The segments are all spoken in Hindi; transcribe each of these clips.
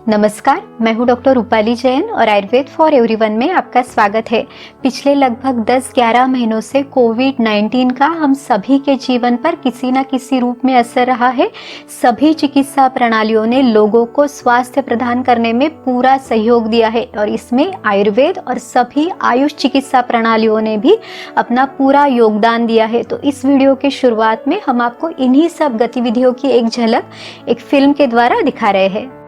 नमस्कार, मैं हूं डॉक्टर रूपाली जैन और आयुर्वेद फॉर एवरीवन में आपका स्वागत है। पिछले लगभग 10-11 महीनों से कोविड-19 का हम सभी के जीवन पर किसी न किसी रूप में असर रहा है। सभी चिकित्सा प्रणालियों ने लोगों को स्वास्थ्य प्रदान करने में पूरा सहयोग दिया है और इसमें आयुर्वेद और सभी आयुष चिकित्सा प्रणालियों ने भी अपना पूरा योगदान दिया है। तो इस वीडियो के शुरुआत में हम आपको इन्हीं सब गतिविधियों की एक झलक एक फिल्म के द्वारा दिखा रहे हैं।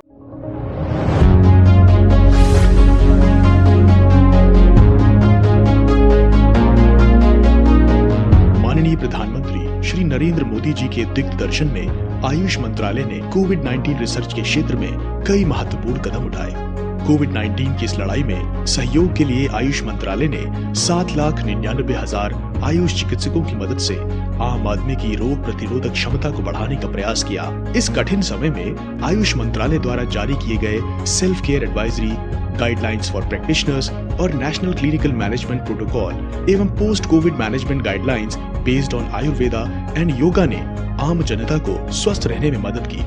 प्रधानमंत्री श्री नरेंद्र मोदी जी के दिग्दर्शन में आयुष मंत्रालय ने कोविड-19 रिसर्च के क्षेत्र में कई महत्वपूर्ण कदम उठाए। कोविड-19 की इस लड़ाई में सहयोग के लिए आयुष मंत्रालय ने 7,99,000 आयुष चिकित्सकों की मदद से आम आदमी की रोग प्रतिरोधक क्षमता को बढ़ाने का प्रयास किया। इस कठिन समय में आयुष मंत्रालय द्वारा जारी किए गए self care advisory, guidelines for practitioners और नेशनल क्लिनिकल मैनेजमेंट प्रोटोकॉल एवं post Covid management guidelines based on Ayurveda and yoga ने आम जनता को स्वस्थ रहने में मदद की।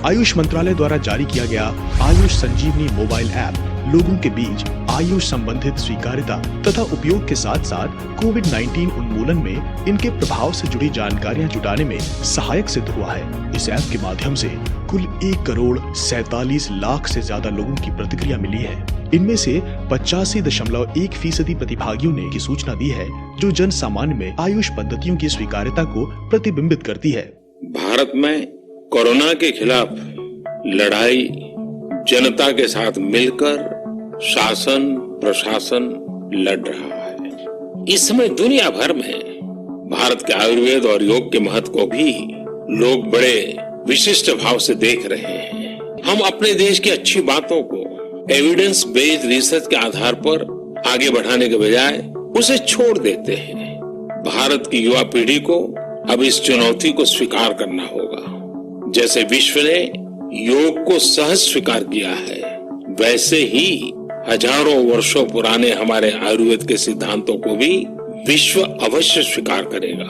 आयुष मंत्रालय द्वारा जारी किया गया आयुष संजीवनी मोबाइल ऐप लोगों के बीच आयुष संबंधित स्वीकार्यता तथा उपयोग के साथ साथ कोविड-19 उन्मूलन में इनके प्रभाव से जुड़ी जानकारियां जुटाने में सहायक सिद्ध हुआ है। इस ऐप के माध्यम से कुल 1,47,00,000 से ज्यादा लोगों की प्रतिक्रिया मिली है। इनमें से 85.1% प्रतिभागियों ने की सूचना दी है, जो जन सामान्य में आयुष पद्धतियों की स्वीकार्यता को प्रतिबिंबित करती है। भारत में कोरोना के खिलाफ लड़ाई जनता के साथ मिलकर शासन प्रशासन लड़ रहा है। इस समय दुनिया भर में भारत के आयुर्वेद और योग के महत्व को भी लोग बड़े विशिष्ट भाव से देख रहे हैं। हम अपने देश की अच्छी बातों को एविडेंस बेस्ड रिसर्च के आधार पर आगे बढ़ाने के बजाय उसे छोड़ देते हैं। भारत की युवा पीढ़ी को अब इस चुनौती को स्वीकार करना होगा। जैसे विश्व ने योग को सहज स्वीकार किया है, वैसे ही हजारों वर्षों पुराने हमारे आयुर्वेद के सिद्धांतों को भी विश्व अवश्य स्वीकार करेगा।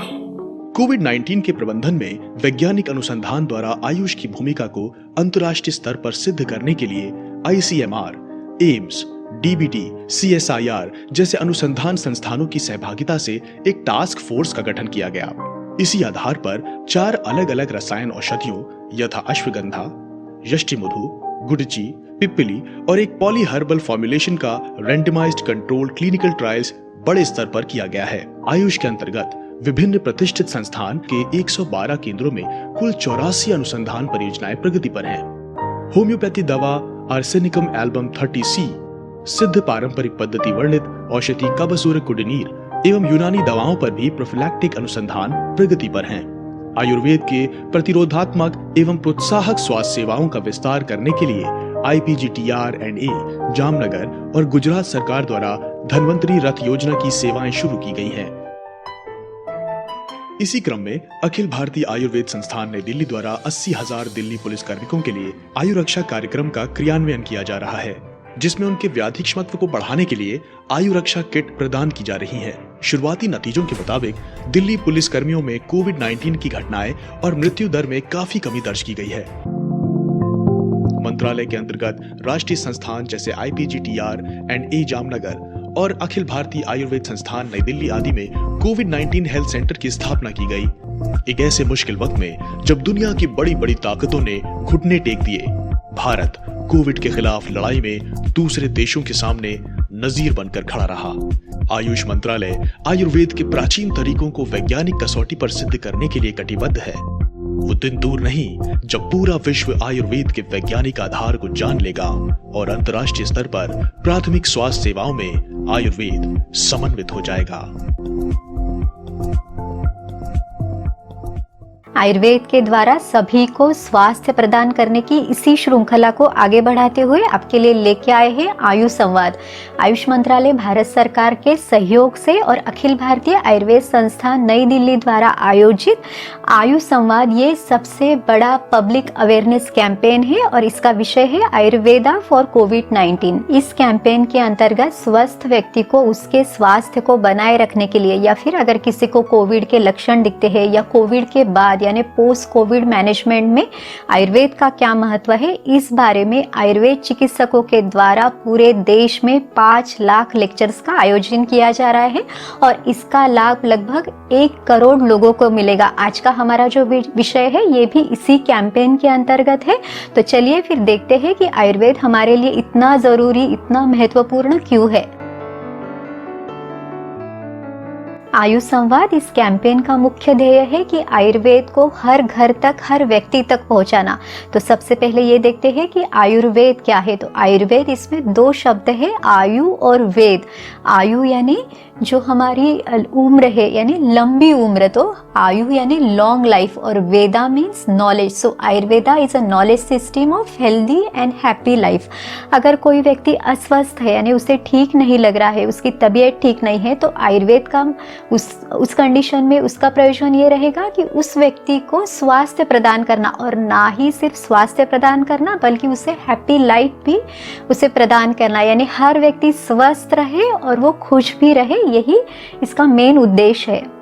कोविड-19 के प्रबंधन में वैज्ञानिक अनुसंधान द्वारा आयुष की भूमिका को अंतर्राष्ट्रीय स्तर पर सिद्ध करने के लिए ICMR, एम्स, DBT, CSIR जैसे अनुसंधान संस्थानों की सहभागिता से एक टास्क फोर्स का गठन किया गया। इसी आधार पर 4 अलग-अलग रसायन औषधियों यथा अश्वगंधा, यष्टिमधु, गुडची, पिप्पली और एक पॉली हर्बल फॉर्मुलेशन का रैंडमाइज्ड कंट्रोल्ड क्लिनिकल ट्रायल्स बड़े स्तर पर किया गया है। आयुष के अंतर्गत विभिन्न प्रतिष्ठित संस्थान के 112 केंद्रों में कुल 84 अनुसंधान परियोजनाएं प्रगति पर हैं। होम्योपैथी दवा आर्सेनिकम एल्बम 30C, सिद्ध पारंपरिक पद्धति वर्णित औषधि कबसुर कुडिनीर एवं यूनानी दवाओं पर भी प्रोफिलैक्टिक अनुसंधान प्रगति पर हैं। आयुर्वेद के प्रतिरोधात्मक एवं प्रोत्साहक स्वास्थ्य सेवाओं का विस्तार करने के लिए IPGTR&A जामनगर और गुजरात सरकार द्वारा धन्वंतरी रथ योजना की सेवाएं शुरू की गई हैं। इसी क्रम में अखिल भारतीय आयुर्वेद संस्थान नई दिल्ली द्वारा 80,000 दिल्ली पुलिस कार्मिकों के लिए आयु रक्षा कार्यक्रम का क्रियान्वयन किया जा रहा है, जिसमें उनके व्याधि क्षमत्व को बढ़ाने के लिए आयु रक्षा किट प्रदान की जा रही है। शुरुआती नतीजों के मुताबिक दिल्ली पुलिस कर्मियों में कोविड-19 की घटनाएं और मृत्यु दर में काफी कमी दर्ज की गई है। मंत्रालय के अंतर्गत राष्ट्रीय संस्थान जैसे IPGTR&A जामनगर और अखिल भारतीय आयुर्वेद संस्थान नई दिल्ली आदि में कोविड-19 हेल्थ सेंटर की स्थापना की गई। एक ऐसे मुश्किल वक्त में जब दुनिया की बड़ी बड़ी ताकतों ने घुटने टेक दिए, भारत कोविड के खिलाफ लड़ाई में दूसरे देशों के सामने नजीर बनकर खड़ा रहा। आयुष मंत्रालय आयुर्वेद के प्राचीन तरीकों को वैज्ञानिक कसौटी पर सिद्ध करने के लिए कटिबद्ध है। वो दिन दूर नहीं जब पूरा विश्व आयुर्वेद के वैज्ञानिक आधार को जान लेगा और अंतर्राष्ट्रीय स्तर पर प्राथमिक स्वास्थ्य सेवाओं में आयुर्वेद समन्वित हो जाएगा। आयुर्वेद के द्वारा सभी को स्वास्थ्य प्रदान करने की इसी श्रृंखला को आगे बढ़ाते हुए आपके लिए लेके आए हैं आयुष संवाद। आयुष मंत्रालय भारत सरकार के सहयोग से और अखिल भारतीय आयुर्वेद संस्थान नई दिल्ली द्वारा आयोजित आयुष संवाद ये सबसे बड़ा पब्लिक अवेयरनेस कैंपेन है और इसका विषय है आयुर्वेदा फॉर कोविड-19। इस कैंपेन के अंतर्गत स्वस्थ व्यक्ति को उसके स्वास्थ्य को बनाए रखने के लिए या फिर अगर किसी को कोविड के लक्षण दिखते हैं या कोविड के बाद बाद यानी पोस्ट कोविड मैनेजमेंट में आयुर्वेद का क्या महत्व है, इस बारे में आयुर्वेद चिकित्सकों के द्वारा पूरे देश में 5 लाख लेक्चर्स का आयोजन किया जा रहा है और इसका लाभ लगभग 1 करोड़ लोगों को मिलेगा। आज का हमारा जो विषय है ये भी इसी कैंपेन के अंतर्गत है। तो चलिए फिर देखते हैं कि आयुर्वेद हमारे लिए इतना जरूरी, इतना महत्वपूर्ण क्यों है। आयुष संवाद इस कैंपेन का मुख्य ध्येय है कि आयुर्वेद को हर घर तक, हर व्यक्ति तक पहुंचाना। तो सबसे पहले ये देखते हैं कि आयुर्वेद क्या है। तो आयुर्वेद, इसमें 2 शब्द है, आयु और वेद। आयु यानी जो हमारी उम्र है, यानी लंबी उम्र, तो आयु यानी लॉन्ग लाइफ, और Veda means knowledge. So Ayurveda is a knowledge system of healthy and happy life. अगर कोई व्यक्ति अस्वस्थ है यानी उसे ठीक नहीं लग रहा है, उसकी तबीयत ठीक नहीं है, तो आयुर्वेद का उस कंडीशन में उसका प्रयोजन ये रहेगा कि उस व्यक्ति को स्वास्थ्य प्रदान करना, और ना ही सिर्फ स्वास्थ्य प्रदान करना बल्कि उसे हैप्पी लाइफ भी उसे प्रदान करना, यानी हर व्यक्ति स्वस्थ रहे और वो खुश भी रहे, यही इसका मेन उद्देश्य है।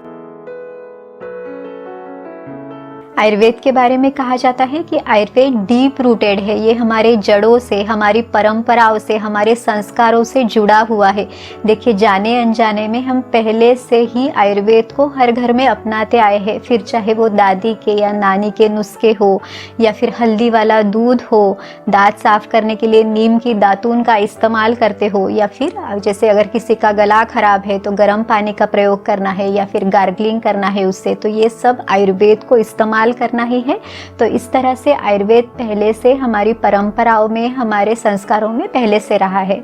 आयुर्वेद के बारे में कहा जाता है कि आयुर्वेद डीप रूटेड है, ये हमारे जड़ों से, हमारी परंपराओं से, हमारे संस्कारों से जुड़ा हुआ है। देखिए, जाने अनजाने में हम पहले से ही आयुर्वेद को हर घर में अपनाते आए हैं, फिर चाहे वो दादी के या नानी के नुस्खे हो, या फिर हल्दी वाला दूध हो, दांत साफ करने के लिए नीम की दातून का इस्तेमाल करते हो, या फिर जैसे अगर किसी का गला खराब है तो गर्म पानी का प्रयोग करना है या फिर गार्गलिंग करना है उससे, तो ये सब आयुर्वेद को इस्तेमाल करना ही है। तो इस तरह से आयुर्वेद पहले से हमारी परंपराओं में, हमारे संस्कारों में पहले से रहा है।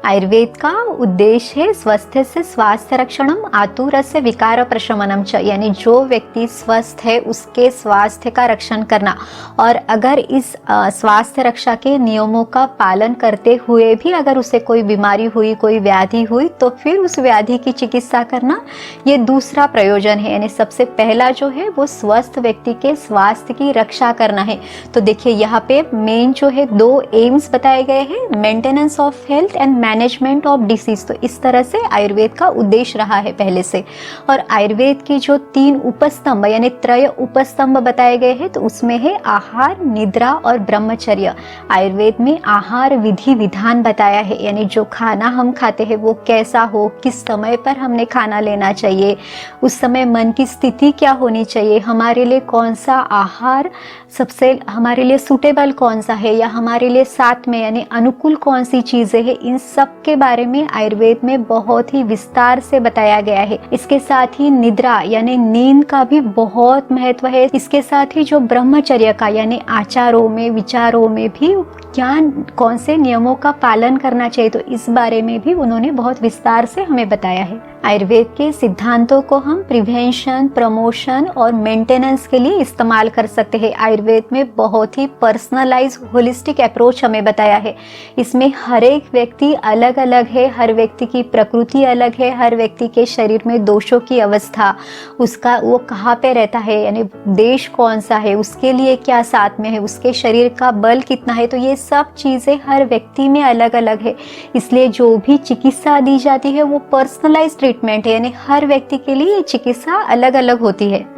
आयुर्वेद का उद्देश्य है स्वास्थ्य से स्वास्थ्य रक्षणम आतुरस्य विकार प्रशमनम च, यानी जो व्यक्ति स्वस्थ है उसके स्वास्थ्य का रक्षण करना, और अगर इस स्वास्थ्य रक्षा के नियमों का पालन करते हुए भी अगर उसे कोई बीमारी हुई, कोई व्याधि हुई, तो फिर उस व्याधि की चिकित्सा करना, ये दूसरा प्रयोजन है। यानी सबसे पहला जो है वो स्वस्थ व्यक्ति के स्वास्थ्य की रक्षा करना है। तो देखिए, यहाँ पे मेन जो है 2 एम्स बताए गए हैं, maintenance of health and management of disease. तो इस तरह से आयुर्वेद का उद्देश्य रहा है पहले से। और आयुर्वेद की जो 3 उपस्तंभ यानी त्रय उपस्तंभ बताए गए हैं, तो उसमें है आहार, निद्रा और ब्रह्मचर्य। आयुर्वेद में आहार विधि विधान बताया है, यानी जो खाना हम खाते हैं वो कैसा हो, किस समय पर हमने खाना लेना चाहिए, उस समय मन की स्थिति क्या होनी चाहिए, हमारे लिए कौन सा आहार सबसे हमारे लिए सूटेबल कौन सा है, या हमारे लिए साथ में यानी अनुकूल कौन सी चीजें हैं, इन सब के बारे में आयुर्वेद में बहुत ही विस्तार से बताया गया है। इसके साथ ही निद्रा यानी नींद का भी बहुत महत्व है। इसके साथ ही जो ब्रह्मचर्य का यानी आचारों में, विचारों में भी क्या कौन से नियमों का पालन करना चाहिए, तो इस बारे में भी उन्होंने बहुत विस्तार से हमें बताया है। आयुर्वेद के सिद्धांतों को हम प्रिवेंशन, प्रमोशन और मेंटेनेंस के लिए इस्तेमाल कर सकते हैं। आयुर्वेद में बहुत ही पर्सनलाइज होलिस्टिक अप्रोच हमें बताया है। इसमें हर एक व्यक्ति अलग अलग है, हर व्यक्ति की प्रकृति अलग है, हर व्यक्ति के शरीर में दोषों की अवस्था, उसका वो कहाँ पे रहता है, यानी देश कौन सा है, उसके लिए क्या साथ में है, उसके शरीर का बल कितना है, तो ये सब चीज़ें हर व्यक्ति में अलग अलग है। इसलिए जो भी चिकित्सा दी जाती है वो पर्सनलाइज ट्रीटमेंट है, यानी हर व्यक्ति के लिए ये चिकित्सा अलग अलग होती है।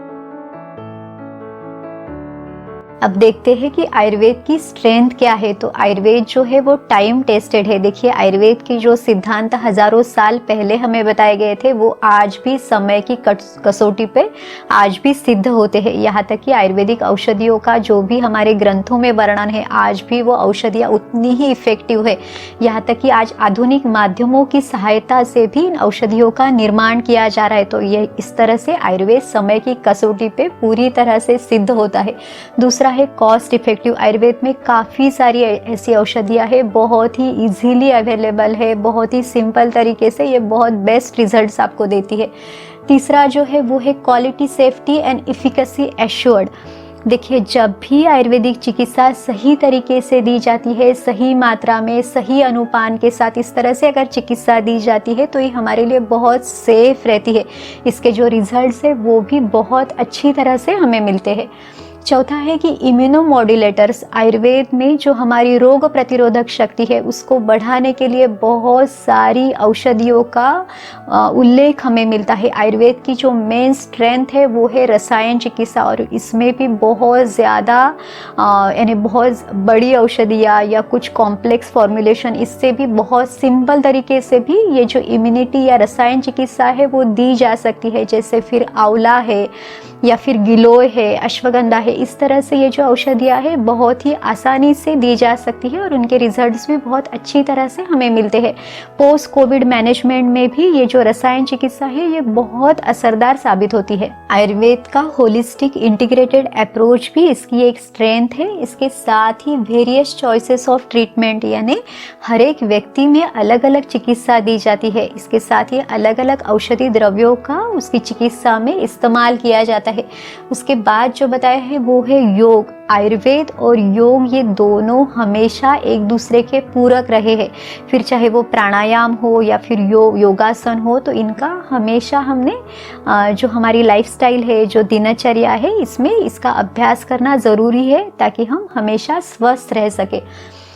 अब देखते हैं कि आयुर्वेद की स्ट्रेंथ क्या है। तो आयुर्वेद जो है वो टाइम टेस्टेड है। देखिए, आयुर्वेद की जो सिद्धांत हजारों साल पहले हमें बताए गए थे वो आज भी समय की कसौटी पे आज भी सिद्ध होते हैं। यहाँ तक कि आयुर्वेदिक औषधियों का जो भी हमारे ग्रंथों में वर्णन है, आज भी वो औषधियाँ उतनी ही इफेक्टिव है। यहाँ तक कि आज आधुनिक माध्यमों की सहायता से भी इन औषधियों का निर्माण किया जा रहा है। तो ये इस तरह से आयुर्वेद समय की कसौटी पे पूरी तरह से सिद्ध होता है। दूसरा है कॉस्ट इफेक्टिव। आयुर्वेद में काफ़ी सारी ऐसी औषधियाँ है, बहुत ही इजीली अवेलेबल है, बहुत ही सिंपल तरीके से ये बहुत बेस्ट रिजल्ट्स आपको देती है। तीसरा जो है वो है quality, safety and efficacy assured. देखिए, जब भी आयुर्वेदिक चिकित्सा सही तरीके से दी जाती है, सही मात्रा में, सही अनुपान के साथ इस तरह से अगर चिकित्सा दी जाती है तो ये हमारे लिए बहुत सेफ रहती है। इसके जो रिजल्ट्स है वो भी बहुत अच्छी तरह से हमें मिलते हैं। चौथा है कि इम्यूनोमॉड्यूलेटर्स, आयुर्वेद में जो हमारी रोग प्रतिरोधक शक्ति है उसको बढ़ाने के लिए बहुत सारी औषधियों का उल्लेख हमें मिलता है। आयुर्वेद की जो मेन स्ट्रेंथ है वो है रसायन चिकित्सा, और इसमें भी बहुत ज़्यादा यानी बहुत बड़ी औषधियाँ या कुछ कॉम्प्लेक्स फॉर्मुलेशन, इससे भी बहुत सिंपल तरीके से भी ये जो इम्यूनिटी या रसायन चिकित्सा है वो दी जा सकती है। जैसे फिर आंवला है या फिर गिलोय है, अश्वगंधा है, इस तरह से ये जो औषधियाँ है बहुत ही आसानी से दी जा सकती है और उनके रिजल्ट्स भी बहुत अच्छी तरह से हमें मिलते हैं। पोस्ट कोविड मैनेजमेंट में भी ये जो रसायन चिकित्सा है ये बहुत असरदार साबित होती है। आयुर्वेद का होलिस्टिक इंटीग्रेटेड अप्रोच भी इसकी एक स्ट्रेंथ है। इसके साथ ही वेरियस चॉइसेस ऑफ ट्रीटमेंट, यानी हर एक व्यक्ति में अलग अलग चिकित्सा दी जाती है। इसके साथ ही अलग अलग औषधि द्रव्यों का उसकी चिकित्सा में इस्तेमाल किया जाता है। उसके बाद जो बताया है वो है योग। आयुर्वेद और योग ये दोनों हमेशा एक दूसरे के पूरक रहे हैं। फिर चाहे वो प्राणायाम हो या फिर योगासन हो, तो इनका हमेशा हमने जो हमारी लाइफस्टाइल है, जो दिनचर्या है, इसमें इसका अभ्यास करना ज़रूरी है ताकि हम हमेशा स्वस्थ रह सके।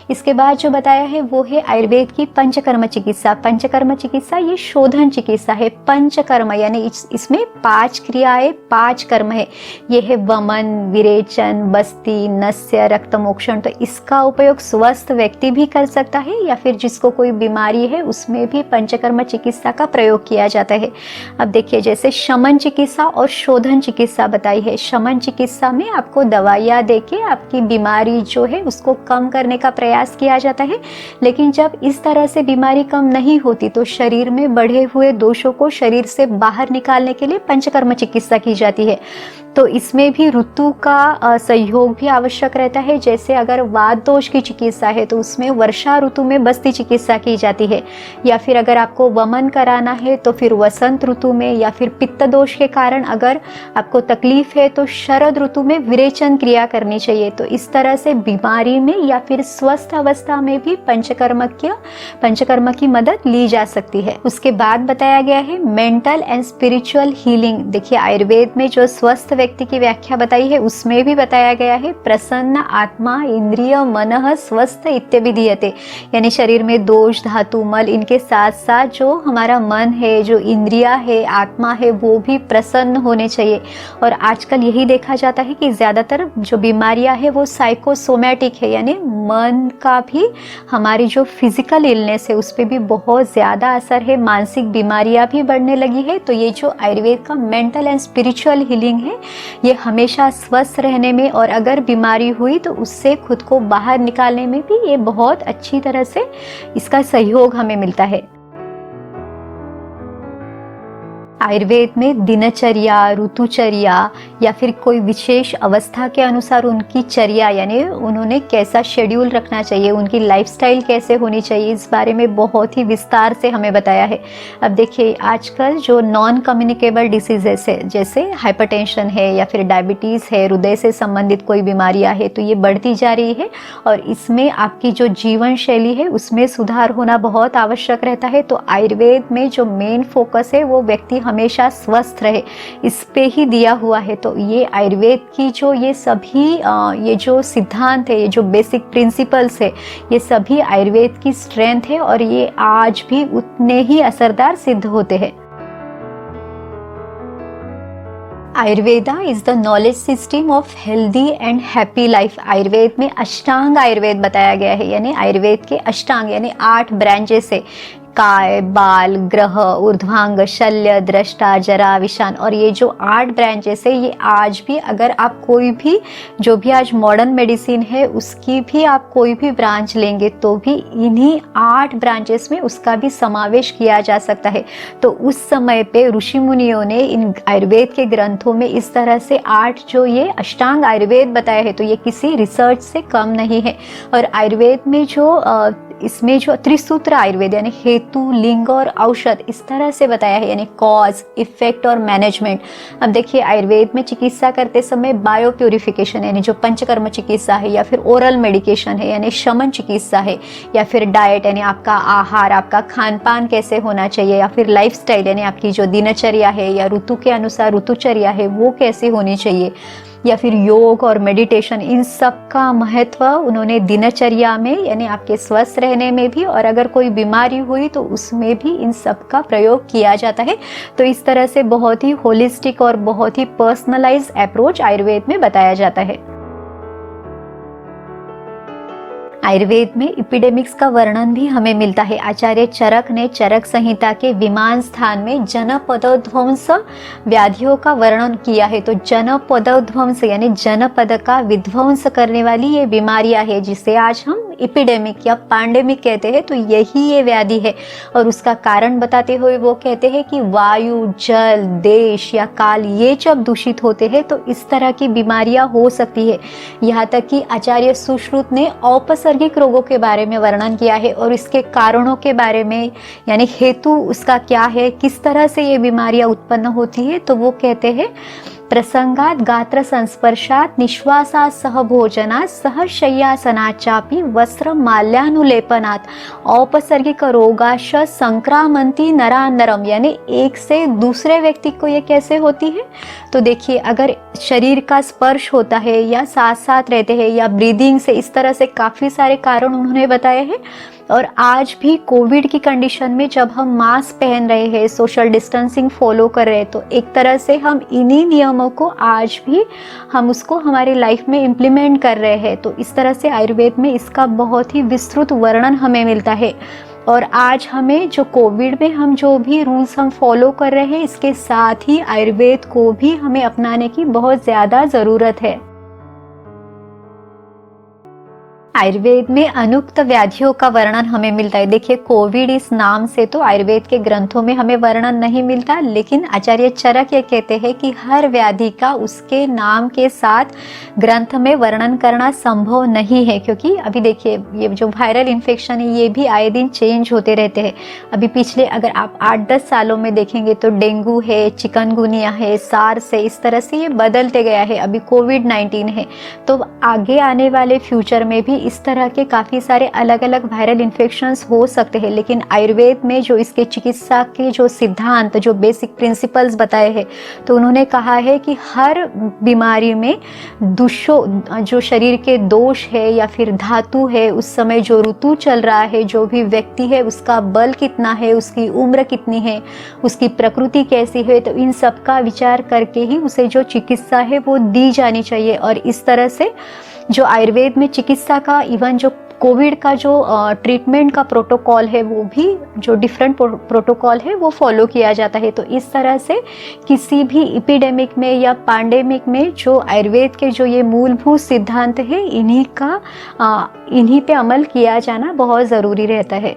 इसके बाद जो बताया है वो है आयुर्वेद की पंचकर्म चिकित्सा। पंचकर्म चिकित्सा ये शोधन चिकित्सा है। पंचकर्म यानी इसमें 5 क्रियाएं, 5 कर्म है। ये है वमन, विरेचन, बस्ती, नस्य, रक्तमोक्षण। तो इसका उपयोग स्वस्थ व्यक्ति भी कर सकता है या फिर जिसको कोई बीमारी है उसमें भी पंचकर्म चिकित्सा का प्रयोग किया जाता है। अब देखिए, जैसे शमन चिकित्सा और शोधन चिकित्सा बताई है। शमन चिकित्सा में आपको दवाइयाँ देके आपकी बीमारी जो है उसको कम करने का प्रयास किया जाता है, लेकिन जब इस तरह से बीमारी कम नहीं होती तो शरीर में बढ़े हुए दोषों को शरीर से बाहर निकालने के लिए पंचकर्म चिकित्सा की जाती है। तो इसमें भी ऋतु का सहयोग भी आवश्यक रहता है। जैसे अगर वात दोष की चिकित्सा है तो उसमें वर्षा ऋतु में बस्ती चिकित्सा की जाती है, या फिर अगर आपको वमन कराना है तो फिर वसंत ऋतु में, या फिर पित्त दोष के कारण अगर आपको तकलीफ है तो शरद ऋतु में विरेचन क्रिया करनी चाहिए। तो इस तरह से बीमारी में या फिर स्वस्थ अवस्था में भी पंचकर्म की मदद ली जा सकती है। उसके बाद बताया गया है मेंटल एंड स्पिरिचुअल हीलिंग। देखिए, आयुर्वेद में जो स्वस्थ व्यक्ति की व्याख्या बताई है उसमें भी बताया गया है प्रसन्न आत्मा इंद्रिय मनः स्वस्थ इत्यभिधीयते, यानी शरीर में दोष, धातु, मल, इनके साथ साथ जो हमारा मन है, जो इंद्रिया है, आत्मा है, वो भी प्रसन्न होने चाहिए। और आजकल यही देखा जाता है कि ज्यादातर जो बीमारियां है वो साइकोसोमैटिक है, यानी मन का भी हमारी जो फिजिकल इलनेस है उस पर भी बहुत ज़्यादा असर है। मानसिक बीमारियां भी बढ़ने लगी है। तो ये जो आयुर्वेद का मेंटल एंड स्पिरिचुअल हीलिंग है ये हमेशा स्वस्थ रहने में, और अगर बीमारी हुई तो उससे खुद को बाहर निकालने में भी ये बहुत अच्छी तरह से इसका सहयोग हमें मिलता है। आयुर्वेद में दिनचर्या, ऋतुचर्या या फिर कोई विशेष अवस्था के अनुसार उनकी चर्या, यानी उन्होंने कैसा शेड्यूल रखना चाहिए, उनकी लाइफस्टाइल कैसे होनी चाहिए, इस बारे में बहुत ही विस्तार से हमें बताया है। अब देखिए, आजकल जो नॉन कम्युनिकेबल डिसीजेस है, जैसे हाइपरटेंशन है या फिर डायबिटीज़ है, हृदय से संबंधित कोई बीमारियां है, तो ये बढ़ती जा रही है और इसमें आपकी जो जीवन शैली है उसमें सुधार होना बहुत आवश्यक रहता है। तो आयुर्वेद में जो मेन फोकस है वो व्यक्ति हमेशा स्वस्थ रहे, इस पे ही दिया हुआ है। तो ये आयुर्वेद की जो ये सभी ये जो सिद्धांत है, ये जो बेसिक प्रिंसिपल्स है, ये सभी आयुर्वेद की स्ट्रेंथ है और ये आज भी उतने ही असरदार सिद्ध होते हैं। Ayurveda is the knowledge system of healthy and happy life. Ayurveda में अष्टांग आयुर्वेद बताया गया है, यानी आयुर्वेद के अष्टांग यानी 8 ब्रांचेस है, काय, बाल, ग्रह, ऊर्ध्वांग, शल्य, दृष्टा, जरा, विषान। और ये जो 8 ब्रांचेस है ये आज भी, अगर आप कोई भी जो भी आज मॉडर्न मेडिसिन है उसकी भी आप कोई भी ब्रांच लेंगे तो भी इन्हीं 8 ब्रांचेस में उसका भी समावेश किया जा सकता है। तो उस समय पे ऋषि मुनियों ने इन आयुर्वेद के ग्रंथों में इस तरह से 8 जो ये अष्टांग आयुर्वेद बताया है, तो ये किसी रिसर्च से कम नहीं है। और आयुर्वेद में जो इसमें जो त्रिसूत्र आयुर्वेद यानी हेतु, लिंग और औषध इस तरह से बताया है, यानी कॉज, इफेक्ट और मैनेजमेंट। अब देखिए, आयुर्वेद में चिकित्सा करते समय बायो प्योरिफिकेशन यानी जो पंचकर्म चिकित्सा है, या फिर ओरल मेडिकेशन है यानी शमन चिकित्सा है, या फिर डाइट यानी आपका आहार, आपका खान पान कैसे होना चाहिए, या फिर लाइफस्टाइल यानी आपकी जो दिनचर्या है या ऋतु के अनुसार ऋतुचर्या है वो कैसे होनी चाहिए, या फिर योग और मेडिटेशन, इन सब का महत्व उन्होंने दिनचर्या में यानी आपके स्वस्थ रहने में भी, और अगर कोई बीमारी हुई तो उसमें भी इन सब का प्रयोग किया जाता है। तो इस तरह से बहुत ही होलिस्टिक और बहुत ही पर्सनलाइज्ड अप्रोच आयुर्वेद में बताया जाता है। आयुर्वेद में एपिडेमिक्स का वर्णन भी हमें मिलता है। आचार्य चरक ने चरक संहिता के विमान स्थान में जनपदोध्वंस व्याधियों का वर्णन किया है। तो जनपदोध्वंस यानी जनपद का विध्वंस करने वाली ये बीमारियां है, जिसे आज हम एपिडेमिक या पैंडेमिक कहते हैं। तो यही ये व्याधि है, और उसका कारण बताते हुए वो कहते हैं कि वायु, जल, देश या काल ये जब दूषित होते हैं तो इस तरह की बीमारियां हो सकती है। यहाँ तक कि आचार्य सुश्रुत ने औपसर्गिक रोगों के बारे में वर्णन किया है, और इसके कारणों के बारे में यानी हेतु उसका क्या है, किस तरह से ये बीमारियां उत्पन्न होती है। तो वो कहते हैं प्रसंगात गात्र संस्पर्शात निश्वासात सह भोजनात सह शय्यासनाचापि वस्त्र माल्यानुलेपनात औपसर्गिक रोगाश संक्रामंती नरानरम, यानी एक से दूसरे व्यक्ति को ये कैसे होती है। तो देखिए, अगर शरीर का स्पर्श होता है या साथ साथ रहते हैं या ब्रीदिंग से, इस तरह से काफ़ी सारे कारण उन्होंने बताए हैं। और आज भी कोविड की कंडीशन में जब हम मास्क पहन रहे हैं, सोशल डिस्टेंसिंग फॉलो कर रहे हैं, तो एक तरह से हम इन्हीं नियमों को आज भी हम उसको हमारी लाइफ में इम्प्लीमेंट कर रहे हैं। तो इस तरह से आयुर्वेद में इसका बहुत ही विस्तृत वर्णन हमें मिलता है। और आज हमें जो कोविड में हम जो भी रूल्स हम फॉलो कर रहे हैं, इसके साथ ही आयुर्वेद को भी हमें अपनाने की बहुत ज़्यादा ज़रूरत है। आयुर्वेद में अनुक्त व्याधियों का वर्णन हमें मिलता है। देखिए, कोविड इस नाम से तो आयुर्वेद के ग्रंथों में हमें वर्णन नहीं मिलता, लेकिन आचार्य चरक ये कहते हैं कि हर व्याधि का उसके नाम के साथ ग्रंथ में वर्णन करना संभव नहीं है, क्योंकि अभी देखिए ये जो वायरल इन्फेक्शन है ये भी आए दिन चेंज होते रहते हैं। अभी पिछले अगर आप 8-10 सालों में देखेंगे तो डेंगू है, चिकनगुनिया है, सार्स है, इस तरह से ये बदलते गया है। अभी कोविड-19 है, तो आगे आने वाले फ्यूचर में भी इस तरह के काफ़ी सारे अलग अलग वायरल इन्फेक्शंस हो सकते हैं। लेकिन आयुर्वेद में जो इसके चिकित्सा के जो सिद्धांत, जो बेसिक प्रिंसिपल्स बताए हैं, तो उन्होंने कहा है कि हर बीमारी में जो शरीर के दोष है या फिर धातु है, उस समय जो ऋतु चल रहा है, जो भी व्यक्ति है उसका बल कितना है, उसकी उम्र कितनी है, उसकी प्रकृति कैसी है, तो इन सब का विचार करके ही उसे जो चिकित्सा है वो दी जानी चाहिए। और इस तरह से जो आयुर्वेद में चिकित्सा का, इवन जो कोविड का जो ट्रीटमेंट का प्रोटोकॉल है, वो भी जो डिफरेंट प्रोटोकॉल है वो फॉलो किया जाता है। तो इस तरह से किसी भी एपिडेमिक में या पैंडेमिक में जो आयुर्वेद के जो ये मूलभूत सिद्धांत है, इन्हीं पे अमल किया जाना बहुत ज़रूरी रहता है।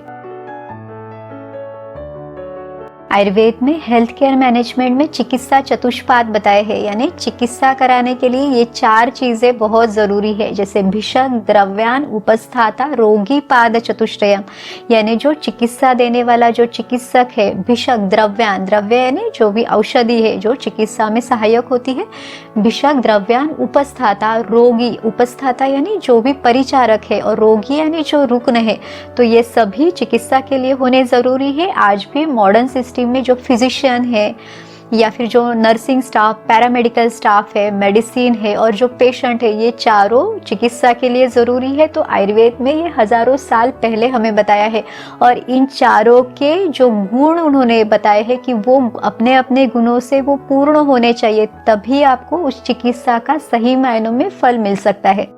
आयुर्वेद में हेल्थ केयर मैनेजमेंट में चिकित्सा चतुष्पाद बताए हैं, यानी चिकित्सा कराने के लिए ये 4 चीज़ें बहुत ज़रूरी है, जैसे भिषक, द्रव्यान, उपस्थाता, रोगी पाद चतुष्टयम। यानी जो चिकित्सा देने वाला जो चिकित्सक है, भिषक, द्रव्यान, द्रव्य यानी जो भी औषधि है जो चिकित्सा में सहायक होती है, भिषक, द्रव्यान, उपस्थाता, रोगी, उपस्थाता यानी जो भी परिचारक है, और रोगी यानी जो रुग्ण है। तो ये सभी चिकित्सा के लिए होने ज़रूरी है। आज भी मॉडर्न सिस्टम में जो फिजिशियन है या फिर जो नर्सिंग स्टाफ, पैरामेडिकल स्टाफ है, मेडिसिन है और जो पेशेंट है, ये चारों चिकित्सा के लिए ज़रूरी है। तो आयुर्वेद में ये हज़ारों साल पहले हमें बताया है, और इन चारों के जो गुण उन्होंने बताए हैं कि वो अपने अपने गुणों से वो पूर्ण होने चाहिए, तभी आपको उस चिकित्सा का सही मायनों में फल मिल सकता है।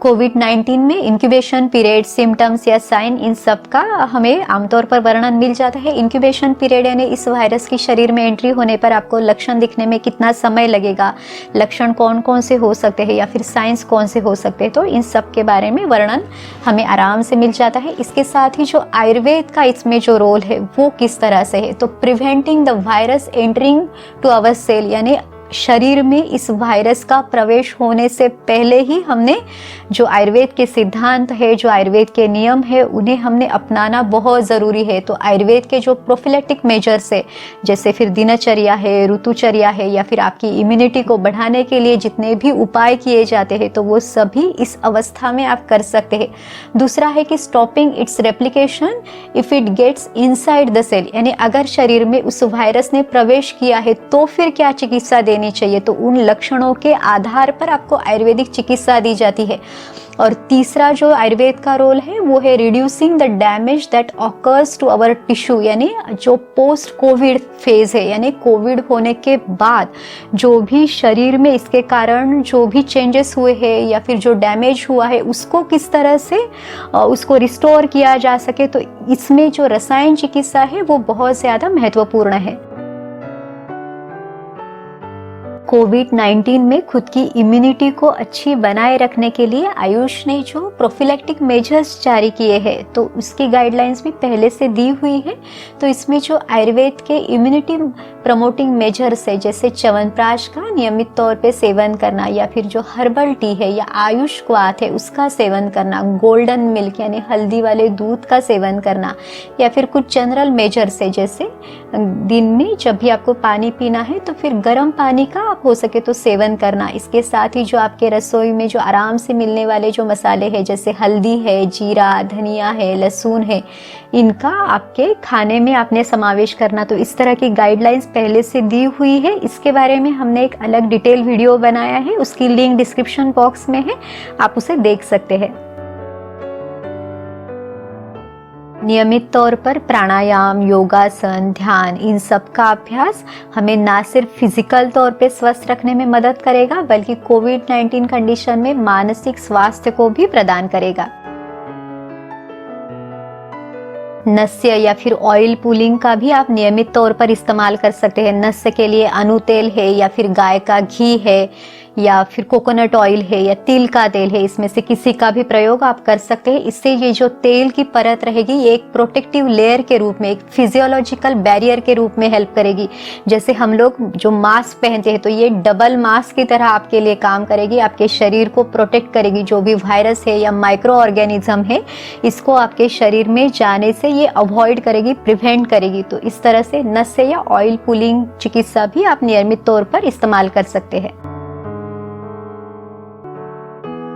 कोविड-19 में इंक्यूबेशन पीरियड, सिम्टम्स या साइन, इन सब का हमें आमतौर पर वर्णन मिल जाता है। इंक्यूबेशन पीरियड यानी इस वायरस की शरीर में एंट्री होने पर आपको लक्षण दिखने में कितना समय लगेगा, लक्षण कौन कौन से हो सकते हैं या फिर साइंस कौन से हो सकते हैं, तो इन सब के बारे में वर्णन हमें आराम से मिल जाता है। इसके साथ ही जो आयुर्वेद का इसमें जो रोल है वो किस तरह से है, तो preventing the virus entering to our cell, यानी शरीर में इस वायरस का प्रवेश होने से पहले ही हमने जो आयुर्वेद के सिद्धांत है, जो आयुर्वेद के नियम है, उन्हें हमने अपनाना बहुत ज़रूरी है। तो आयुर्वेद के जो प्रोफिलेक्टिक मेजर्स है, जैसे फिर दिनचर्या है, ऋतुचर्या है, या फिर आपकी इम्यूनिटी को बढ़ाने के लिए जितने भी उपाय किए जाते हैं, तो वो सभी इस अवस्था में आप कर सकते हैं। दूसरा है कि stopping its replication if it gets inside the cell, यानी अगर शरीर में उस वायरस ने प्रवेश किया है तो फिर क्या चिकित्सा देनी चाहिए, तो उन लक्षणों के आधार पर आपको आयुर्वेदिक चिकित्सा दी जाती है। और तीसरा जो आयुर्वेद का रोल है वो है reducing the damage that occurs to our tissue, यानी जो पोस्ट कोविड फेज है, यानी कोविड होने के बाद जो भी शरीर में इसके कारण जो भी चेंजेस हुए हैं या फिर जो डैमेज हुआ है उसको किस तरह से उसको रिस्टोर किया जा सके। तो इसमें जो रसायन चिकित्सा है वो बहुत ज़्यादा महत्वपूर्ण है। कोविड-19 में खुद की इम्यूनिटी को अच्छी बनाए रखने के लिए आयुष ने जो प्रोफिलेक्टिक मेजर्स जारी किए हैं, तो उसकी गाइडलाइंस भी पहले से दी हुई है। तो इसमें जो आयुर्वेद के इम्यूनिटी प्रमोटिंग मेजर्स है, जैसे च्यवनप्राश का नियमित तौर पे सेवन करना, या फिर जो हर्बल टी है या आयुष क्वाथ है उसका सेवन करना, गोल्डन मिल्क यानी हल्दी वाले दूध का सेवन करना, या फिर कुछ जनरल मेजर्स है, जैसे दिन में जब भी आपको पानी पीना है तो फिर गर्म पानी का आप हो सके तो सेवन करना। इसके साथ ही जो आपके रसोई में जो आराम से मिलने वाले जो मसाले हैं, जैसे हल्दी है, जीरा, धनिया है, लहसुन है, इनका आपके खाने में आपने समावेश करना। तो इस तरह की गाइडलाइंस पहले से दी हुई है। इसके बारे में हमने एक अलग डिटेल वीडियो बनाया है, उसकी लिंक डिस्क्रिप्शन बॉक्स में है, आप उसे देख सकते हैं। नियमित तौर पर प्राणायाम, योगासन, ध्यान, इन सब का अभ्यास हमें ना सिर्फ फिजिकल तौर पे स्वस्थ रखने में मदद करेगा, बल्कि कोविड-19 कंडीशन में मानसिक स्वास्थ्य को भी प्रदान करेगा। नस्य या फिर ऑयल पुलिंग का भी आप नियमित तौर पर इस्तेमाल कर सकते हैं। नस्य के लिए अनु तेल है, या फिर गाय का घी है, या फिर कोकोनट ऑयल है, या तिल का तेल है, इसमें से किसी का भी प्रयोग आप कर सकते हैं। इससे ये जो तेल की परत रहेगी ये एक प्रोटेक्टिव लेयर के रूप में, एक फिजियोलॉजिकल बैरियर के रूप में हेल्प करेगी। जैसे हम लोग जो मास्क पहनते हैं तो ये डबल मास्क की तरह आपके लिए काम करेगी, आपके शरीर को प्रोटेक्ट करेगी। जो भी वायरस है या माइक्रो ऑर्गेनिज्म है इसको आपके शरीर में जाने से ये अवॉइड करेगी, प्रिवेंट करेगी। तो इस तरह से नस्य या ऑयल पुलिंग चिकित्सा भी आप नियमित तौर पर इस्तेमाल कर सकते हैं।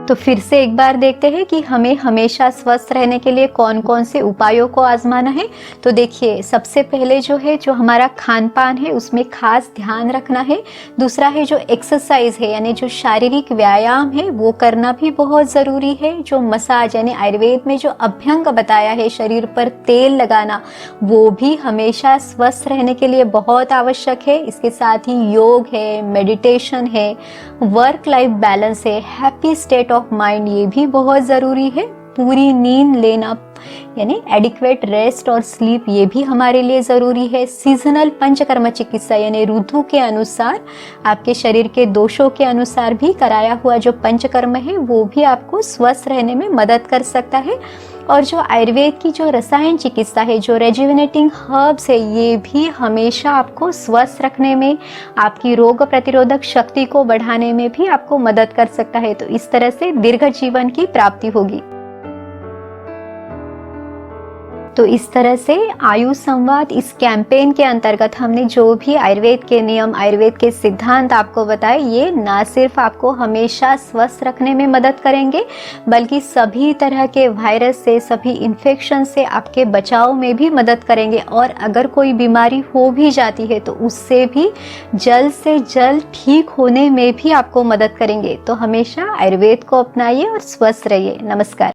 तो फिर से एक बार देखते हैं कि हमें हमेशा स्वस्थ रहने के लिए कौन कौन से उपायों को आजमाना है। तो देखिए, सबसे पहले जो है, जो हमारा खान पान है उसमें खास ध्यान रखना है। दूसरा है जो एक्सरसाइज है, यानी जो शारीरिक व्यायाम है वो करना भी बहुत ज़रूरी है। जो मसाज यानी आयुर्वेद में जो अभ्यंग बताया है, शरीर पर तेल लगाना, वो भी हमेशा स्वस्थ रहने के लिए बहुत आवश्यक है। इसके साथ ही योग है, मेडिटेशन है, वर्क लाइफ बैलेंस है, हैप्पी स्टेट ऑफ माइंड, ये भी बहुत ज़रूरी है। पूरी नींद लेना यानी एडिक्वेट रेस्ट और स्लीप, ये भी हमारे लिए ज़रूरी है। सीजनल पंचकर्म चिकित्सा यानी ऋतु के अनुसार, आपके शरीर के दोषों के अनुसार भी कराया हुआ जो पंचकर्म है वो भी आपको स्वस्थ रहने में मदद कर सकता है। और जो आयुर्वेद की जो रसायन चिकित्सा है, जो रेजुविनेटिंग हर्ब्स है, ये भी हमेशा आपको स्वस्थ रखने में, आपकी रोग प्रतिरोधक शक्ति को बढ़ाने में भी आपको मदद कर सकता है। तो इस तरह से दीर्घ जीवन की प्राप्ति होगी। तो इस तरह से आयुष संवाद इस कैंपेन के अंतर्गत हमने जो भी आयुर्वेद के नियम, आयुर्वेद के सिद्धांत आपको बताए, ये ना सिर्फ आपको हमेशा स्वस्थ रखने में मदद करेंगे, बल्कि सभी तरह के वायरस से, सभी इन्फेक्शन से आपके बचाव में भी मदद करेंगे। और अगर कोई बीमारी हो भी जाती है तो उससे भी जल्द से जल्द ठीक होने में भी आपको मदद करेंगे। तो हमेशा आयुर्वेद को अपनाइए और स्वस्थ रहिए। नमस्कार।